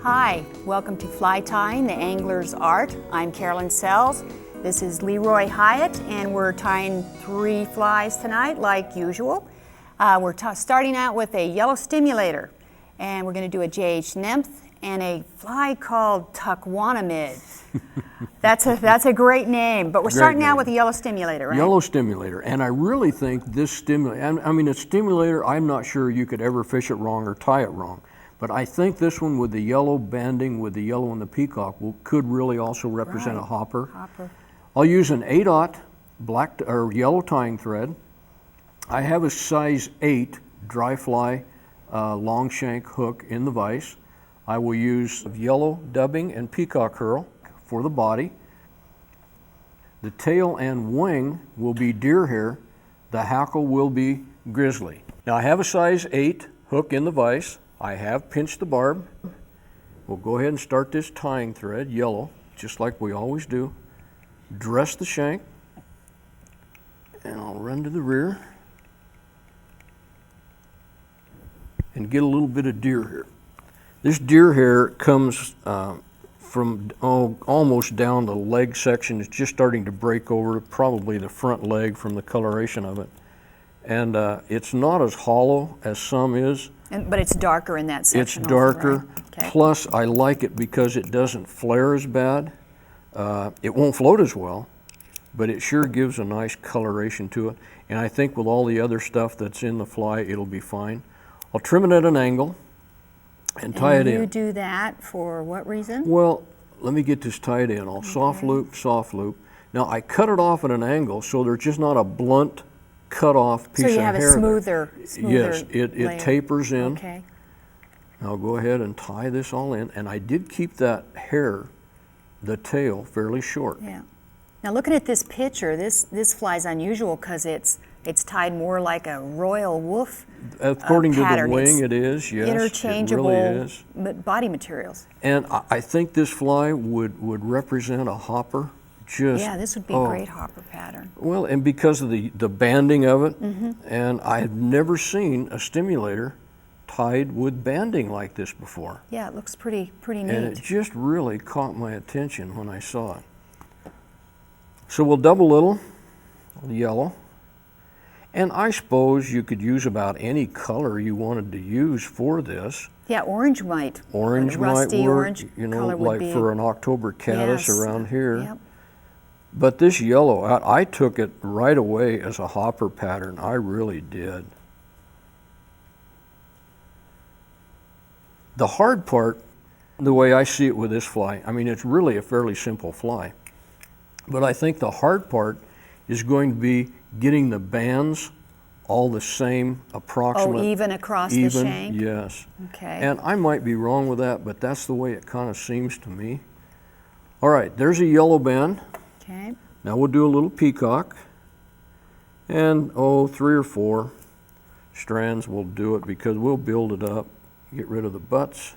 Hi, welcome to Fly Tying, the Angler's Art. I'm Carolyn Sells. This is LeRoy Hyatt, and we're tying 3 flies tonight, like usual. We're starting out with a yellow stimulator, and we're going to do a JH Nymph and a fly called Tunkwanamid. That's a great name, but we're starting out with a yellow stimulator, right? Yellow stimulator, and I really think this stimulator, I mean a stimulator, I'm not sure you could ever fish it wrong or tie it wrong. But I think this one with the yellow banding, with the yellow and the peacock, could really also represent a hopper. I'll use an 8/0 black or yellow tying thread. I have a size 8 dry fly long shank hook in the vise. I will use yellow dubbing and peacock herl for the body. The tail and wing will be deer hair. The hackle will be grizzly. Now I have a size 8 hook in the vise. I have pinched the barb. We'll go ahead and start this tying thread, yellow, just like we always do. Dress the shank, and I'll run to the rear and get a little bit of deer hair. This deer hair comes from almost down the leg section. It's just starting to break over, probably the front leg from the coloration of it. And it's not as hollow as some is. But it's darker in that section. It's darker. Also, right? Okay. Plus, I like it because it doesn't flare as bad. It won't float as well, but it sure gives a nice coloration to it. And I think with all the other stuff that's in the fly, it'll be fine. I'll trim it at an angle and tie it in. You do that for what reason? Well, let me get this tied in. I'll soft loop, soft loop. Now, I cut it off at an angle so there's just not a blunt cut off piece of hair. So you have a smoother Yes, it tapers in. Okay. Now I'll go ahead and tie this all in, and I did keep that hair, the tail, fairly short. Yeah. Now looking at this picture, this fly's unusual because it's tied more like a royal wolf According pattern. to the wing, it is, yes. Interchangeable it really is. Body materials. And I think this fly would represent a hopper. Yeah, this would be a great hopper pattern. Well, and because of the banding of it, and I have never seen a stimulator tied with banding like this before. Yeah, it looks pretty neat. And it just really caught my attention when I saw it. So we'll double little yellow. And I suppose you could use about any color you wanted to use for this. Yeah, orange might. Orange might work, orange you know, color like for an October caddis around here. Yep. But this yellow, I took it right away as a hopper pattern. I really did. The hard part, the way I see it with this fly, I mean, it's really a fairly simple fly. But I think the hard part is going to be getting the bands all the same, approximate. Oh, even across the shank? Yes. Okay. And I might be wrong with that, but that's the way it kind of seems to me. All right, there's a yellow band. Okay. Now we'll do a little peacock, and 3 or 4 strands will do it because we'll build it up, get rid of the butts,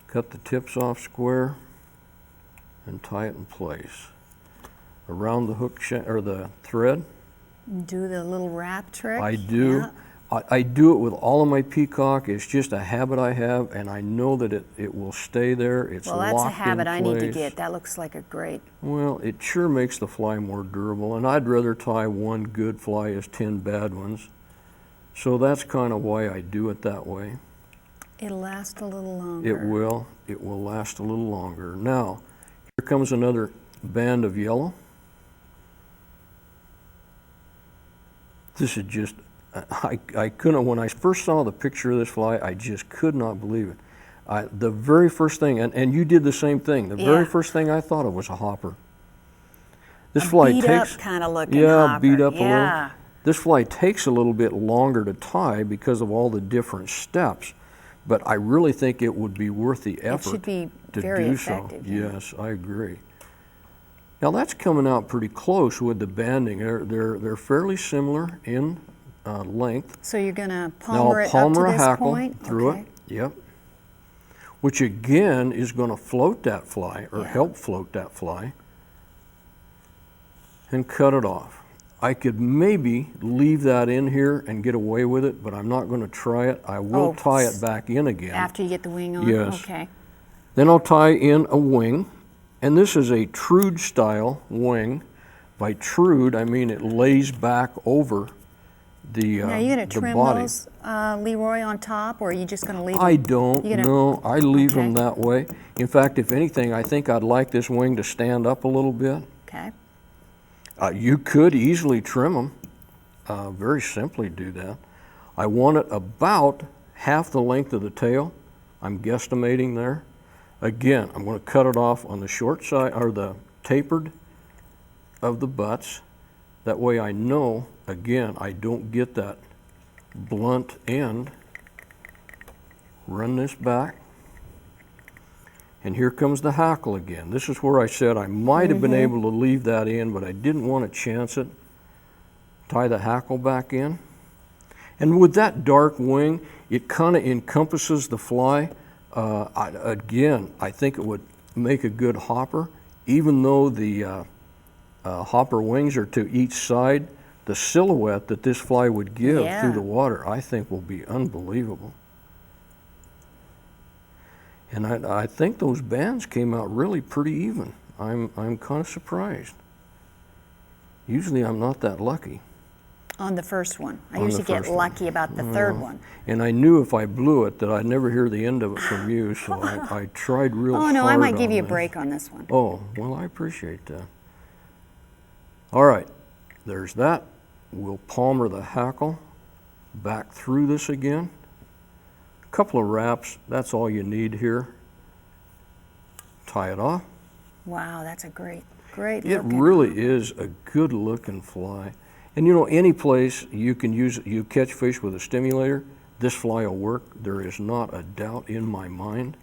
cut the tips off square, and tie it in place around the hook or the thread. Do the little wrap trick. I do. Yeah. I do it with all of my peacock. It's just a habit I have, and I know that it will stay there. It's locked in place. Well, that's a habit I need to get. That looks like a great... Well, it sure makes the fly more durable, and I'd rather tie 1 good fly as 10 bad ones. So that's kind of why I do it that way. It'll last a little longer. It will. It will last a little longer. Now, here comes another band of yellow. This is just... I couldn't, when I first saw the picture of this fly, I just could not believe it. The very first thing, and you did the same thing, the very first thing I thought of was a hopper. This fly beat takes... up kind of looking hopper. Beat up a little. This fly takes a little bit longer to tie because of all the different steps, but I really think it would be worth the effort it should be to very do effective, so. yeah. Yes, I agree. Now that's coming out pretty close with the banding. They're fairly similar in length. So you're going to palmer it up to Palmer a this hackle point? through it. Yep. Which again is going to float that fly or help float that fly, and cut it off. I could maybe leave that in here and get away with it, but I'm not going to try it. I will tie it back in again. After you get the wing on? Yes. Okay. Then I'll tie in a wing, and this is a Trude style wing. By Trude, I mean it lays back over the Now, are you going to trim body. those, LeRoy, on top, or are you just going to leave them? I don't, no, I leave them Okay. that way. In fact, if anything, I think I'd like this wing to stand up a little bit. Okay. You could easily trim them, very simply do that. I want it about half the length of the tail. I'm guesstimating there. Again, I'm going to cut it off on the short side, or the tapered of the butts. That way I know, again, I don't get that blunt end. Run this back. And here comes the hackle again. This is where I said I might have been able to leave that in, but I didn't want to chance it. Tie the hackle back in. And with that dark wing, it kind of encompasses the fly. Again, I think it would make a good hopper. Even though the hopper wings are to each side, the silhouette that this fly would give through the water, I think will be unbelievable. And I think those bands came out really pretty even. I'm kind of surprised. Usually I'm not that lucky. On the first one. I On the usually get first one. lucky about the third one. And I knew if I blew it that I'd never hear the end of it from you, so I tried real hard. Oh, no, I might give on you a this. break on this one. Oh, well, I appreciate that. All right, there's that. We'll palmer the hackle back through this again. A couple of wraps, that's all you need here. Tie it off. Wow, that's a great It looking. really is a good looking fly. And you know, any place you can use, you catch fish with a stimulator, this fly will work. There is not a doubt in my mind.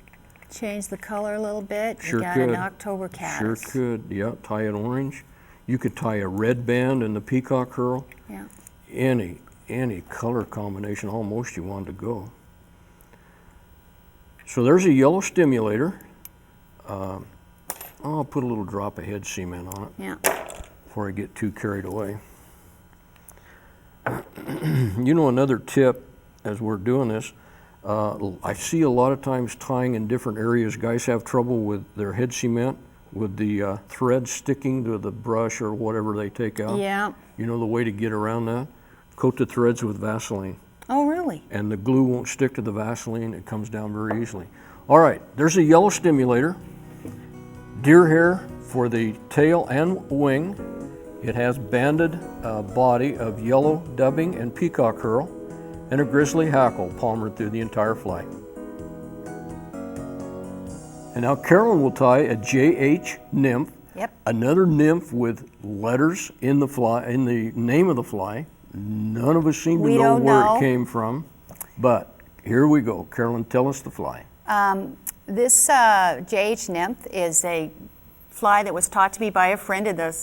Change the color a little bit. Sure You got could. an October caddis. Sure could, yeah, tie it orange. You could tie a red band in the peacock curl. Yeah. Any color combination almost you want to go. So there's a yellow stimulator. I'll put a little drop of head cement on it Yeah. before I get too carried away. You know, another tip as we're doing this, I see a lot of times tying in different areas, guys have trouble with their head cement, with the thread sticking to the brush or whatever they take out. Yeah. You know the way to get around that? Coat the threads with Vaseline, Oh, really? and the glue won't stick to the Vaseline. It comes down very easily. All right, there's a yellow stimulator. Deer hair for the tail and wing. It has banded body of yellow dubbing and peacock curl, and a grizzly hackle palmered through the entire fly. And now Carolyn will tie a JH Nymph. Yep. Another nymph with letters in the fly, in the name of the fly. None of us seem to We know don't where know. it came from, but here we go. Carolyn, tell us the fly. This JH Nymph is a fly that was taught to me by a friend at the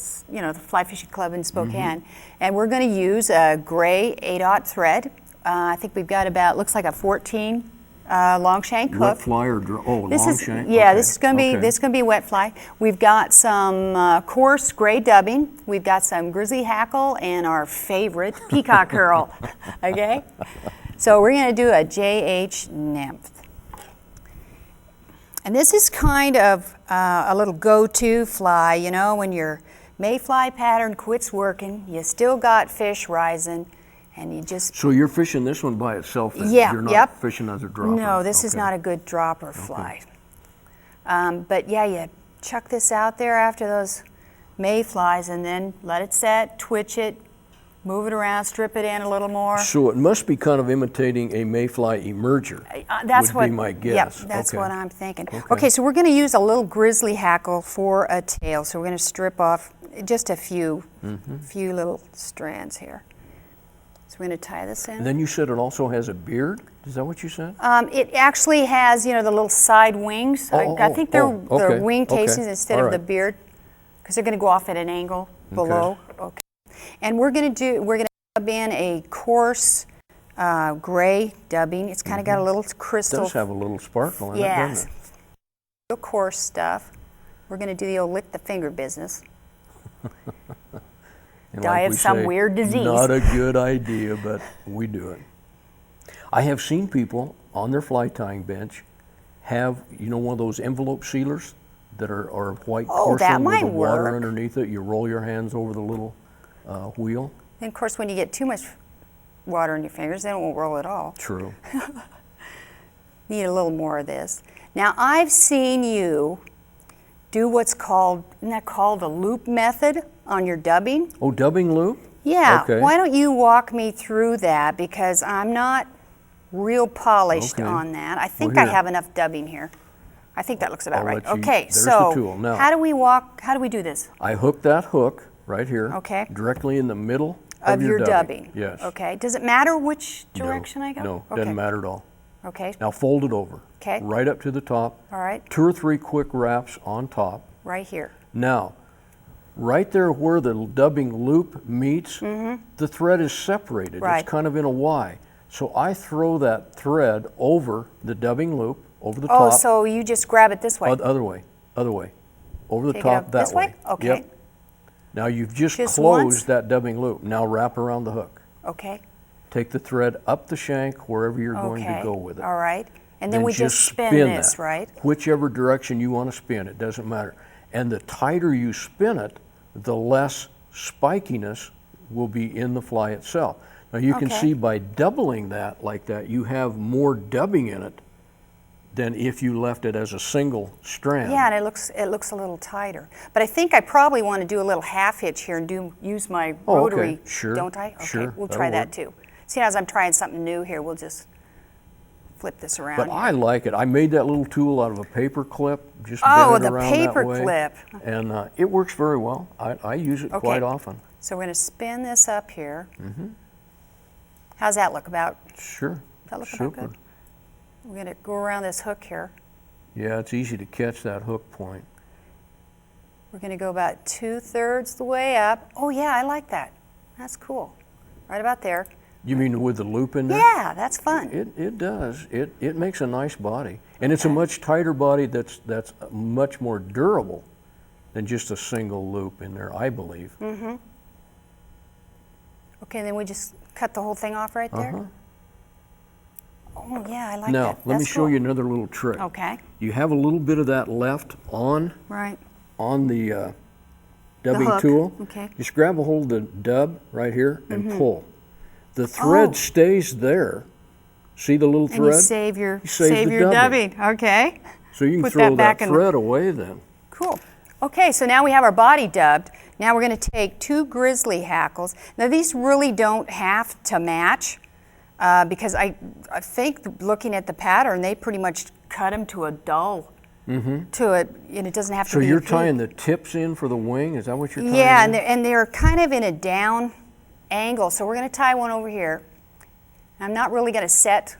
Fly Fishing Club in Spokane. And we're going to use a gray 8/0 thread. I think we've got about, looks like a 14 long shank hook. Wet fly or long shank? Yeah, Okay. this is going to be a wet fly. We've got some coarse gray dubbing. We've got some grizzly hackle and our favorite peacock curl. Okay, so we're going to do a JH Nymph. And this is kind of a little go-to fly, you know, when your mayfly pattern quits working, you still got fish rising, and you just... So you're fishing this one by itself then? Yeah, You're not yep. fishing as a dropper? No, this is Okay. not a good dropper fly. But yeah, you chuck this out there after those mayflies and then let it set, twitch it, move it around, strip it in a little more. So it must be kind of imitating a mayfly emerger. That's would be my guess. Yep, that's Okay. what I'm thinking. Okay. Okay, so we're going to use a little grizzly hackle for a tail. So we're going to strip off just a few little strands here. So we're going to tie this in. And then you said it also has a beard? Is that what you said? It actually has, you know, the little side wings. I think they're okay, wing okay, casings instead all of the right. beard, because they're going to go off at an angle below. Okay. And we're going to dub in a coarse gray dubbing. It's kind of got a little It crystal. does have a little sparkle in it, Yes. doesn't it? Real coarse stuff. We're going to do the old lick the finger business. And Die like of we some say, weird disease. Not a good idea, but we do it. I have seen people on their fly tying bench have, one of those envelope sealers that are white Oh, that porcelain with the might water work. underneath it. You roll your hands over the little wheel. And of course, when you get too much water in your fingers, then it won't roll at all. True. Need a little more of this. Now, I've seen you do what's called, isn't that called a loop method on your dubbing? Oh, dubbing loop? Yeah. Okay. Why don't you walk me through that, because I'm not real polished Okay. on that. I think Well, I here. have enough dubbing here. I think that looks about I'll right. let you- Okay, there's so the tool. Now- how do we do this? I hook that hook right here. Okay. Directly in the middle Of your dubbing. Yes. Okay. Does it matter which No, direction I go? No, Okay. doesn't matter at all. Okay. Now fold it over. Okay. Right up to the top. All right. 2 or 3 quick wraps on top. Right here. Now, right there where the dubbing loop meets, the thread is separated. Right. It's kind of in a Y. So I throw that thread over the dubbing loop, over the Oh, top. so you just grab it this way. Other way, over the Take it top up that this way? Okay. Yep. Now you've just Just closed once? that dubbing loop. Now wrap around the hook. Okay. Take the thread up the shank wherever you're going Okay. to go with it. All right. And then we just spin this, that. right? Whichever direction you want to spin, it doesn't matter. And the tighter you spin it, the less spikiness will be in the fly itself. Now you can Okay. see by doubling that like that, you have more dubbing in it than if you left it as a single strand. Yeah, and it looks a little tighter. But I think I probably want to do a little half hitch here and use my Oh, okay. rotary. Sure. Don't I? Okay, Sure. we'll That'll try that work. too. See, as I'm trying something new here, we'll just flip this around. But I like it. I made that little tool out of a paper clip, just Oh, bent it the around paper that way. clip. And it works very well. I use it quite Okay. often. So we're going to spin this up here. How's that look? About? Sure. Does that look Super. about good? We're going to go around this hook here. Yeah, it's easy to catch that hook point. We're going to go about 2/3 the way up. Oh yeah, I like that. That's cool. Right about there. You mean with the loop in there? Yeah, that's fun. It does. It makes a nice body. And it's a much tighter body that's much more durable than just a single loop in there, I believe. Okay, then we just cut the whole thing off right there? Uh-huh. Oh yeah, I like Now, that. let me That's show cool. you another little trick. Okay, You have a little bit of that left on right. the dubbing hook, tool. okay. Just grab a hold of the dub right here and pull. The thread Oh. stays there. See the little And thread? you save your You save the dubbing. Okay, So you can put throw that back in the- thread away then. cool. Okay, so now we have our body dubbed. Now we're going to take 2 grizzly hackles. Now these really don't have to match because I think looking at the pattern, they pretty much cut them to a dull. To a, and it doesn't have to So be. you're a peak. tying the tips in for the wing? Is that what you're tying Yeah, in? and they're kind of in a down angle. So we're going to tie one over here. I'm not really going to set.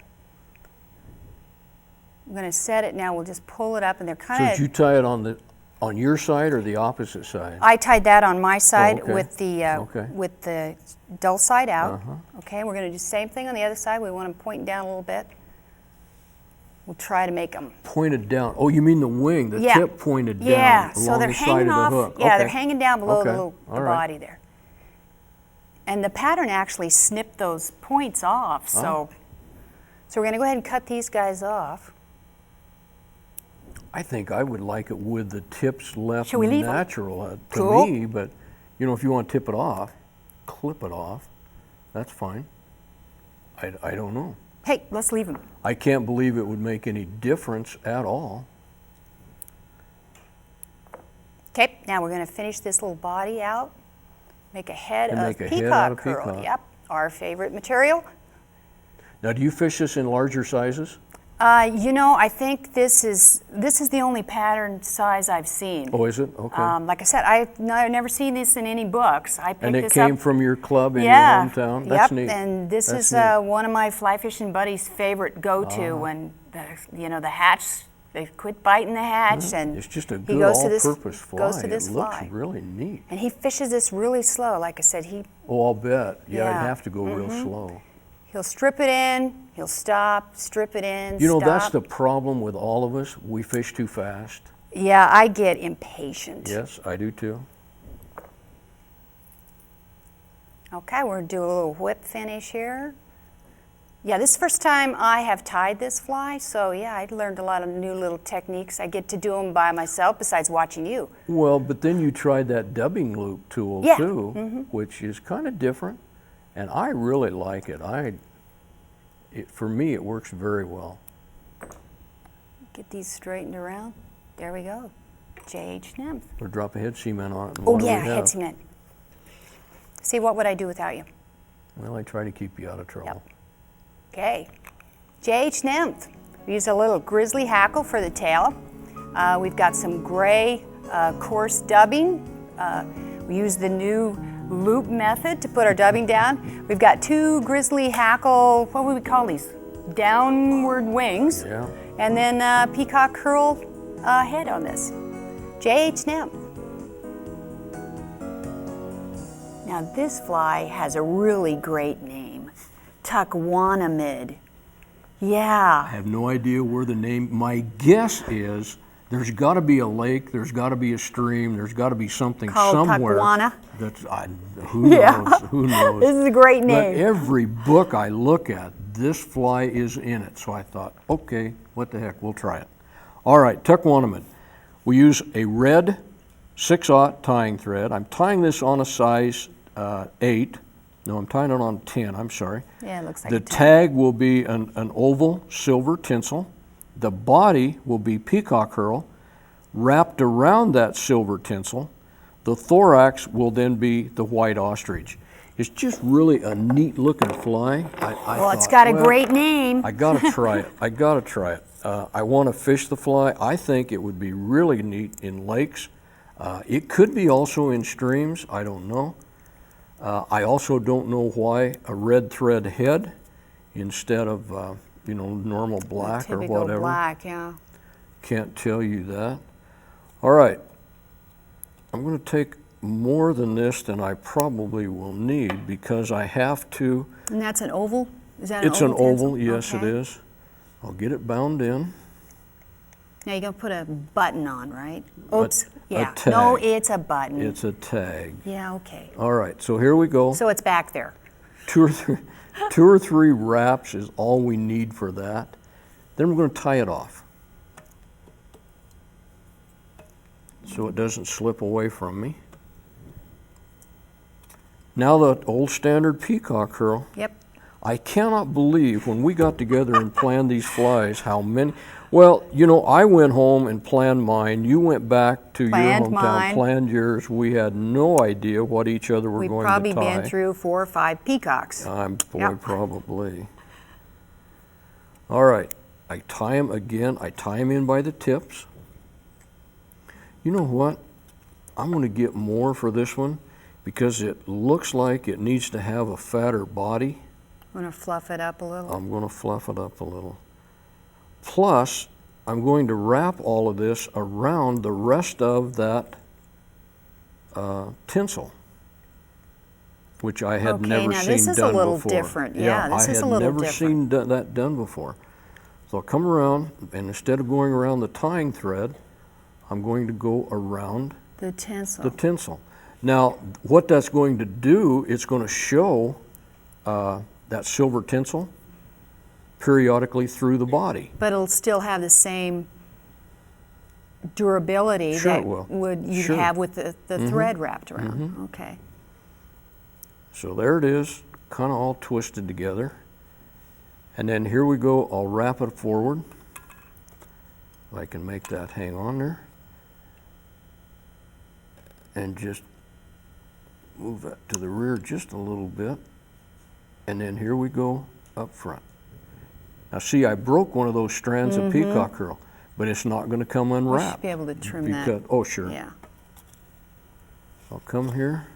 I'm going to set it now. We'll just pull it up, and they're So kind did you of. tie it on your side or the opposite side? I tied that on my side okay. Okay. with the dull side out. Uh-huh. Okay, we're going to do the same thing on the other side. We want them pointing down a little bit. We'll try to make them. Pointed down. Oh, you mean the wing, the Yeah. tip pointed down Yeah, along so they're the side hanging of the off. hook. Yeah, Okay. they're hanging down below Okay. the All right. body there. And the pattern actually snipped those points off. So we're going to go ahead and cut these guys off. I think I would like it with the tips left Should we leave 'em? natural to Cool. me, but if you want to tip it off, clip it off, that's fine. I don't know. Hey, let's leave them. I can't believe it would make any difference at all. Okay, now we're going to finish this little body out. Make a head And of make a peacock head out of curl. peacock. Yep, our favorite material. Now, do you fish this in larger sizes? I think this is the only pattern size I've seen. Oh, is it? Okay. Like I said, I've never seen this in any books. I picked and it this came up. from your club in Yeah. your hometown? That's Yep, neat. and this That's is neat. one of my fly fishing buddies' favorite go-to when the hatch, they quit biting the hatch, and It's just a he good goes to this, all-purpose fly. goes to this it looks fly. really neat. And he fishes this really slow. Like I said, Oh, I'll bet. Yeah, Yeah. Mm-hmm. I'd have to go real slow. he'll strip it in, he'll stop, strip it in, That's stop. the problem with all of us. We fish too fast. Yeah, I get impatient. Yes, I do too. Okay, we're gonna do a little whip finish here. Yeah, this is the first time I have tied this fly, so yeah, I learned a lot of new little techniques. I get to do them by myself besides watching you. Well, but then you tried that dubbing loop tool Yeah. too, which is kind of different, and I really like it. For me, it works very well. Get these straightened around. There we go. JH Nymph. Or drop a head cement on it. And Oh what do we yeah, have? head cement. See, what would I do without you? Well, I try to keep you out of trouble. Yep. Okay, JH Nymph. We use a little grizzly hackle for the tail. We've got some gray coarse dubbing. We use the new loop method to put our dubbing down. We've got 2 grizzly hackle, what would we call these? Downward wings. Yeah. And then peacock curl head on this. JH Nymph. Now this fly has a really great name. Tunkwanamid. I Yeah. have no idea where the name, my guess is there's got to be a lake, there's got to be a stream, there's got to be something Called somewhere. Tunkwana. Who Yeah. knows? Who knows? This is a great But name. every book I look at, this fly is in it. So I thought, okay, what the heck, we'll try it. All right, Tunkwanamid. We use a red 6/0 tying thread. I'm tying this on a size 8. No, I'm tying it on 10, I'm sorry. Yeah, it looks like The a 10. tag will be an oval silver tinsel. The body will be peacock curl. Wrapped around that silver tinsel, the thorax will then be the white ostrich. It's just really a neat looking fly. Well, it's got a great name. I gotta try it. I gotta try it. I want to fish the fly. I think it would be really neat in lakes. It could be also in streams. I don't know. I also don't know why a red thread head instead of normal black or Typical whatever. black, yeah. Can't tell you that. All right. I'm going to take more than this than I probably will need because I have to. And that's an oval? Is that an It's an oval tinsel? oval, yes it Okay. is. I'll get it bound in. Now you're going to put a button on, right? Oops. A Yeah. tag. No, it's a button. It's a tag. Yeah, okay. All right, so here we go. So it's back there. Two or three wraps is all we need for that. Then we're going to tie it off so it doesn't slip away from me. Now the old standard peacock curl. Yep. I cannot believe when we got together and planned these flies how many. Well, I went home and planned mine. You went back to Planned your hometown, mine. planned yours. We had no idea what each other were We've going probably to tie. been through 4 or 5 peacocks. Yep. Probably. All right, I tie them again. I tie them in by the tips. You know what? I'm going to get more for this one because it looks like it needs to have a fatter body. I'm going to fluff it up a little. I'm going to fluff it up a little. Plus, I'm going to wrap all of this around the rest of that tinsel, which I had Okay, never now seen this is a done little before. different. Yeah, this is a little I had never different. seen that done before. So I'll come around, and instead of going around the tying thread, I'm going to go around The tinsel. the tinsel. Now, what that's going to do, it's going to show that silver tinsel periodically through the body. But it'll still have the same durability Sure that it will. you'd Sure. have with the thread wrapped around. Okay. So there it is, kind of all twisted together. And then here we go, I'll wrap it forward. If I can make that hang on there. And just move that to the rear just a little bit. And then here we go up front. Now see, I broke one of those strands of peacock curl, but it's not going to come You unwrapped. should be able to trim because, that. oh, sure. Yeah. I'll come here,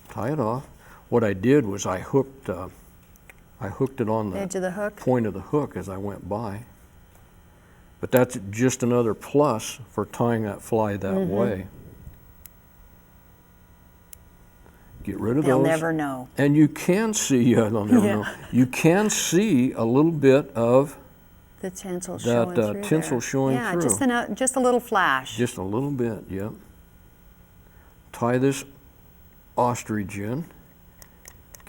tie it off. What I did was I hooked it on the Edge of the hook. point of the hook as I went by. But that's just another plus for tying that fly that way. Get rid of They'll those. never know. And you can see, they'll never know. You can see a little bit of The tinsel that showing through tinsel there. showing yeah, through. just a little flash. Just a little bit, yep. Tie this ostrich in.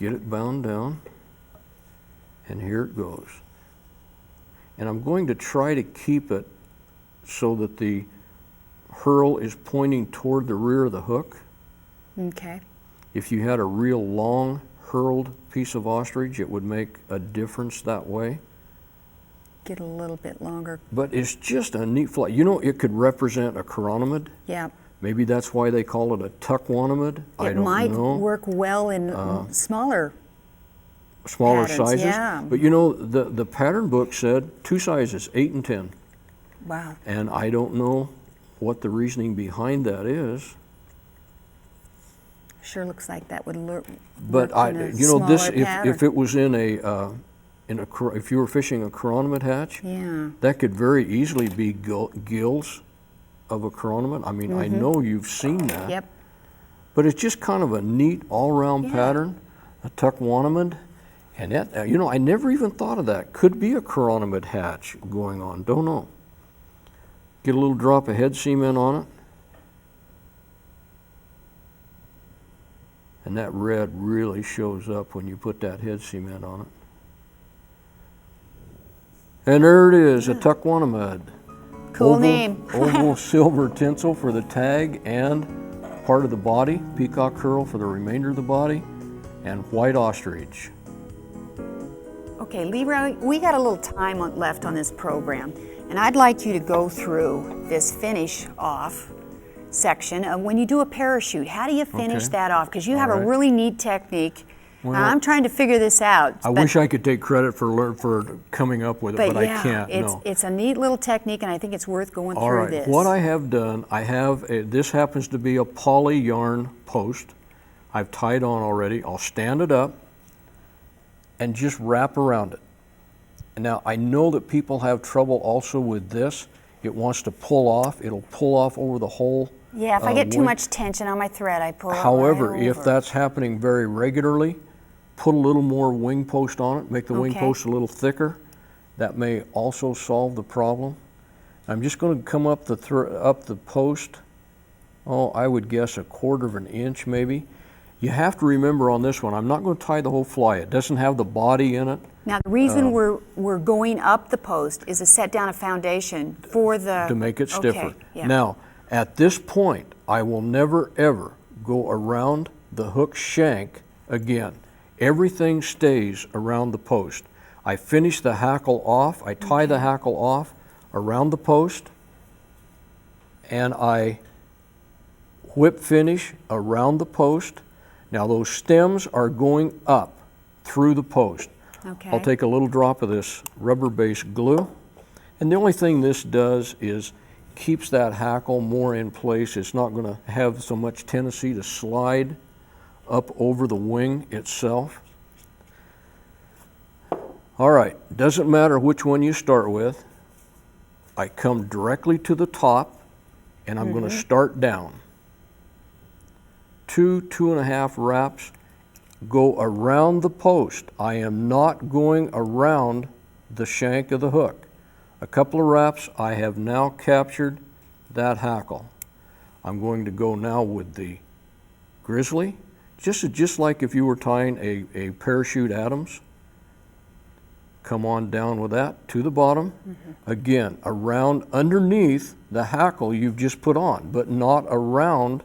get it bound down, and here it goes. And I'm going to try to keep it so that the hurl is pointing toward the rear of the hook. Okay. If you had a real long hurled piece of ostrich, it would make a difference that way. Get a little bit longer. But it's just a neat fly. You know, it could represent a chironomid. Yeah. Maybe that's why they call it a Tunkwanamid. I don't know. It might work well in smaller patterns, sizes. yeah. But you know, the pattern book said 2 sizes, 8 and 10. Wow. And I don't know what the reasoning behind that is. Sure looks like that would work. But you know, this if it was in if you were fishing a chironomid hatch, yeah, that could very easily be gills of a chironomid. I mean, I know you've seen that. Yep. But it's just kind of a neat all-around pattern, a Tunkwanamid. And that, you know, I never even thought of that. Could be a chironomid hatch going on. Don't know. Get a little drop of head cement on it. And that red really shows up when you put that head cement on it. And there it is, a Tunkwanamid. Cool name. Oval silver tinsel for the tag and part of the body, peacock curl for the remainder of the body, and white ostrich. Okay, LeRoy, we got a little time left on this program, and I'd like you to go through this finish off section of when you do a parachute. How do you finish that off? Because you have a really neat technique. Well, I'm trying to figure this out. I wish I could take credit for coming up with it, but yeah, I can't. It's a neat little technique, and I think it's worth going All through right, this. what I have done, this happens to be a poly yarn post. I've tied on already. I'll stand it up and just wrap around it. And now I know that people have trouble also with this. It wants to pull off. It'll pull off over the whole. Yeah, if I get too much tension on my thread, I pull it However, right if over. that's happening very regularly, put a little more wing post on it, make the wing post a little thicker. That may also solve the problem. I'm just going to come up the post, I would guess 1/4 of an inch maybe. You have to remember on this one, I'm not going to tie the whole fly. It doesn't have the body in it. Now, the reason we're going up the post is to set down a foundation for the... To make it stiffer. Okay, yeah. Now, at this point, I will never ever go around the hook shank again. Everything stays around the post. I finish the hackle off, I tie the hackle off around the post, and I whip finish around the post. Now those stems are going up through the post. Okay. I'll take a little drop of this rubber-based glue, and the only thing this does is keeps that hackle more in place. It's not going to have so much tendency to slide up over the wing itself. All right, doesn't matter which one you start with. I come directly to the top, and I'm going to start down. 2.5 wraps, go around the post. I am not going around the shank of the hook. A couple of wraps, I have now captured that hackle. I'm going to go now with the grizzly, just like if you were tying a parachute Adams. Come on down with that to the bottom. Again, around underneath the hackle you've just put on, but not around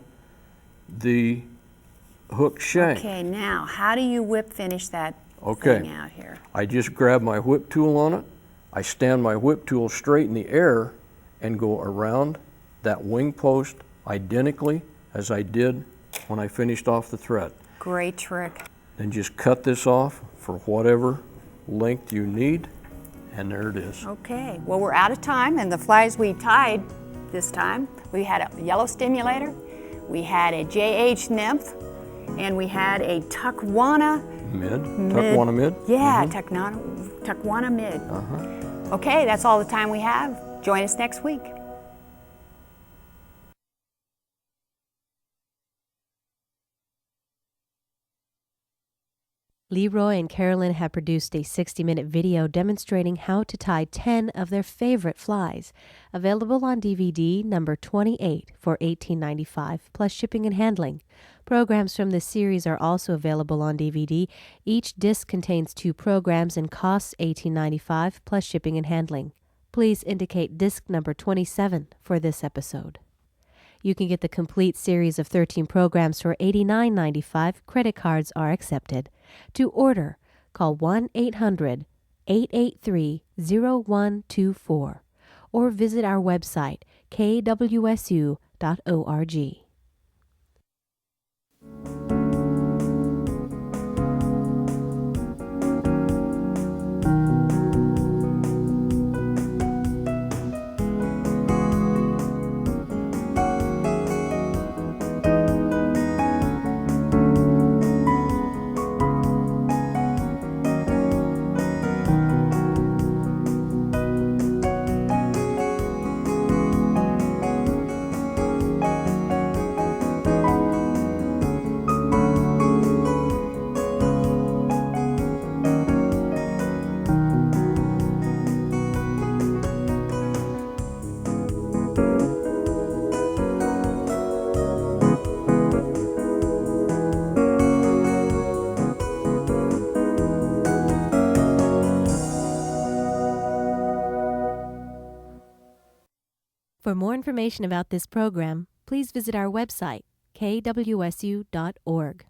the hook shank. Okay, now, how do you whip finish that thing out here? I just grab my whip tool on it. I stand my whip tool straight in the air and go around that wing post identically as I did when I finished off the thread. Great trick. Then just cut this off for whatever length you need, and there it is. Okay, well, we're out of time, and the flies we tied this time, we had a yellow stimulator, we had a JH Nymph, and we had a Tunkwanamid. Yeah, Tunkwanamid. Okay, that's all the time we have. Join us next week. LeRoy and Carolyn have produced a 60-minute video demonstrating how to tie 10 of their favorite flies, available on DVD number 28 for $18.95 plus shipping and handling. Programs from this series are also available on DVD. Each disc contains 2 programs and costs $18.95 plus shipping and handling. Please indicate disc number 27 for this episode. You can get the complete series of 13 programs for $89.95. Credit cards are accepted. To order, call 1-800-883-0124 or visit our website, kwsu.org. For more information about this program, please visit our website, kwsu.org.